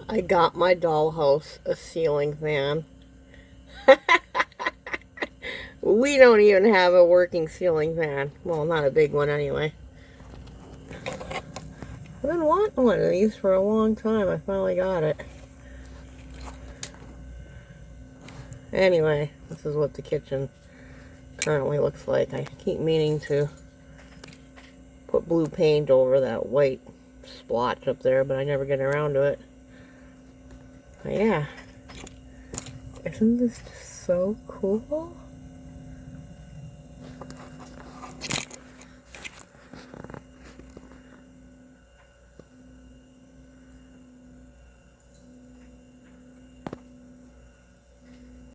I got my dollhouse a ceiling fan. We don't even have a working ceiling fan. Well, not a big one anyway. I've been wanting one of these for a long time. I finally got it. Anyway, this is what the kitchen currently looks like. I keep meaning to put blue paint over that white splotch up there, but I never get around to it. But yeah. Isn't this just so cool?